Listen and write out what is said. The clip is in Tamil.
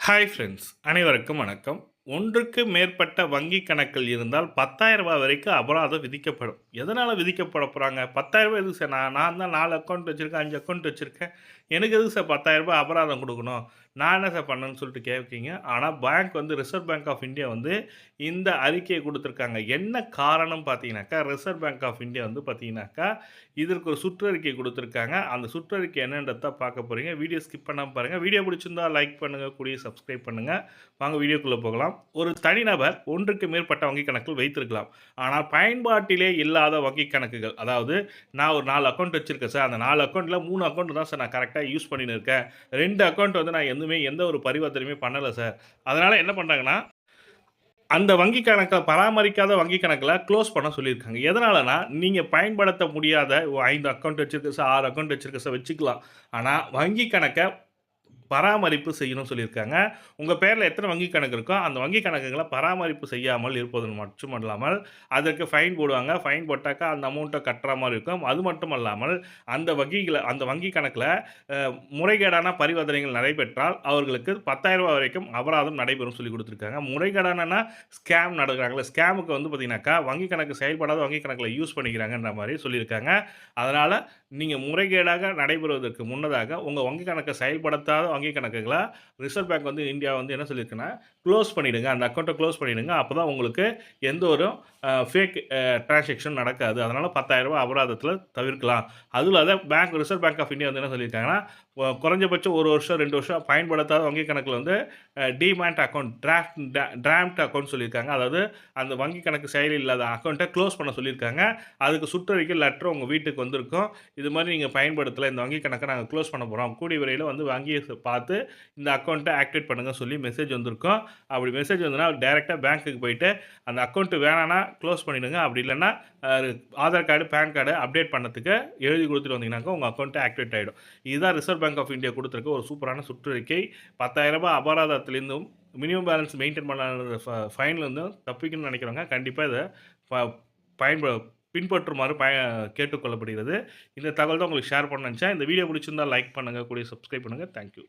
ஹாய் ஃப்ரெண்ட்ஸ், அனைவருக்கும் வணக்கம். ஒன்றுக்கு மேற்பட்ட வங்கி கணக்குகள் இருந்தால் ரூ. 10,000 வரைக்கும் அபராதம் விதிக்கப்படும். எதனால விதிக்கப்பட போறாங்க? ரூ. 10,000 எதுக்கு சார்? நான் தான் 4 அக்கவுண்ட் வச்சிருக்கேன், 5 அக்கவுண்ட் வச்சிருக்கேன். எனக்கு எதுக்கு சார் ரூ. 10,000 அபராதம் குடுக்கணும்? நான் என்ன சார் பண்ணேன்னு சொல்லிட்டு கேட்பீங்க. ஆனா பேங்க் வந்து ரிசர்வ் பேங்க் ஆஃப் இந்தியா வந்து இந்த அறிக்கைய குடுத்துருக்காங்க. என்ன காரணம் பார்த்தீங்கன்னாக்கா, ரிசர்வ் பேங்க் ஆஃப் இந்தியா வந்து பார்த்தீங்கன்னாக்கா, இதற்கு ஒரு சுற்றறிக்கை குடுத்துருக்காங்க. அந்த சுற்றறிக்கை என்னன்றத தான் பார்க்க போறீங்க. வீடியோ ஸ்கிப் பண்ணாம பாருங்க. வீடியோ பிடிச்சிருந்தா லைக் பண்ணுங்க, கூடயே சப்ஸ்கிரைப் பண்ணுங்க. வாங்க வீடியோக்குள்ள போகலாம். ஒரு தனிநபர் ஒன்றுக்கு மேற்பட்ட வங்கி கணக்குகள் வைத்திருக்கலாம். ஆனால் பயன்பாட்டிலே இல்லாத வங்கி கணக்குகள், அதாவது நான் ஒரு 4 அக்கவுண்ட் வச்சிருக்கேன் சார். அந்த 4 அக்கவுண்ட்ல 3 அக்கவுண்ட் தான் சார் நான் கரெக்ட்டா யூஸ் பண்ணின்னு இருக்கேன். 2 அக்கவுண்ட் வந்து நான் எந்த ஒரு பரிவர்த்தனையுமே பண்ணல சார். அதனால என்ன பண்றாங்கன்னா, அந்த வங்கி கணக்க பராமரிக்காத வங்கி கணக்குல குளோஸ் பண்ண சொல்லியிருக்காங்க. எதனாலனா, நீங்க பயன்படுத்த முடியாத 5 அக்கவுண்ட் வச்சிருக்கேன் சார், 6 அக்கவுண்ட் வச்சிருக்கேன் சார் வச்சுக்கலாம். ஆனா வங்கி கணக்க பராமரிப்பு செய்யணும்னு சொல்லியிருக்காங்க. உங்க பேர்ல எத்தனை வங்கி கணக்கு இருக்கோ, அந்த வங்கி கணக்குகள பராமரிப்பு செய்யாமல் இருப்பது மட்டுமல்லாமல், அதற்கு ஃபைன் போடுவாங்க. ஃபைன் போட்டாக்கா அந்த அமௌண்ட்ட கட்டுற மாரி இருக்கும். அது மட்டுமல்லாமல், அந்த வங்கி கணக்குல முறைகேடான பரிவர்த்தனைகள் நடைபெற்றால், அவர்களுக்கு ரூ. 10,000 வரைக்கும் அபராதம் நடைபெறும் சொல்லிக் குடுத்துருக்காங்க. முறைகேடானனா ஸ்கேம் நடக்குறாங்கல்ல, ஸ்கேமுக்கு வந்து பார்த்தீங்கன்னாக்கா, வங்கி கணக்கு செயல்படாத வங்கி கணக்குல யூஸ் பண்ணிக்கிறாங்கன்ற மாரி சொல்லியிருக்காங்க. அதனால நீங்க முறைகேடாக நடைபெறுவதற்கு முன்னதாக, உங்க வங்கி கணக்க செயல்படுத்தாத வங்கி கணக்குகள ரிசர்வ் பேங்க் வந்து இந்தியா வந்து என்ன சொல்லியிருக்குன்னா, குளோஸ் பண்ணிடுங்க. அந்த அக்கவுண்ட்ட குளோஸ் பண்ணிடுங்க. அப்பதான் உங்களுக்கு எந்த ஒரு ஃபேக் டிரான்சாக்ஷன் நடக்காது. அதனால ரூ. 10,000 அபராதத்தில தவிர்க்கலாம். அதுவும் இல்லாத ரிசர்வ் பேங்க் ஆஃப் இந்தியா வந்து என்ன சொல்லியிருக்காங்கன்னா, குறைஞ்சபட்சம் 1 வருஷம், 2 வருஷம் பயன்படுத்தாத வங்கி கணக்குல வந்து டிமேட் அக்கவுண்ட், டிராம்ட் அக்கவுண்ட் சொல்லியிருக்காங்க. அதாவது அந்த வங்கி கணக்கு செயலில் இல்லாத அக்கவுண்ட்ட குளோஸ் பண்ண சொல்லியிருக்காங்க. அதுக்கு சுற்றறிக்கை லெட்டர் உங்க வீட்டுக்கு வந்திருக்கும். இது மாரி நீங்க பயன்படுத்தல. இந்த வங்கி கணக்க நாங்க குளோஸ் பண்ண போறோம். கூடிய விரைவில வந்து வங்கிய பார்த்து இந்த அக்கவுண்ட்ட ஆக்டிவேட் பண்ணுங்க சொல்லி மெசேஜ் வந்திருக்கும். அப்படி மெசேஜ் வந்ததுனா டைரக்ட்டா பேங்க்குக்கு போயிட்டு அந்த அக்கவுண்ட் வேணான்னா குளோஸ் பண்ணிடுங்க. அப்படி இல்லன்னா அ Aadhaar card, PAN card update பண்ணதுக்கு எழுதி குடுத்துட்டு வந்தீங்கன்னாக்கா உங்க அக்கவுண்ட் ஆக்டிவேட் ஆயிடும். இதுதான் ரிசர்வ் பேங்க் ஆஃப் இந்தியா குடுத்திருக்க ஒரு சூப்பரான சுற்றறிக்கை. ரூ. 10,000 அபராதத்திலிருந்தும் மினிமம் பேலன்ஸ் மெயின்டெயின் பண்ணாத ஃபைன்லேருந்தும் தப்பிக்கணும்னு நினைக்கிறவங்க கண்டிப்பா இத ப பயன்ப பின்பற்றுமாறு கேட்டுக்கொள்ளப்படுகிறது. இந்த தகவல் தான் உங்களுக்கு ஷேர் பண்ணணும்னு நெனச்சேன். இந்த வீடியோ பிடிச்சிருந்தா லைக் பண்ணுங்க. கூடயே சப்ஸ்கிரைப் பண்ணுங்க. Thank you.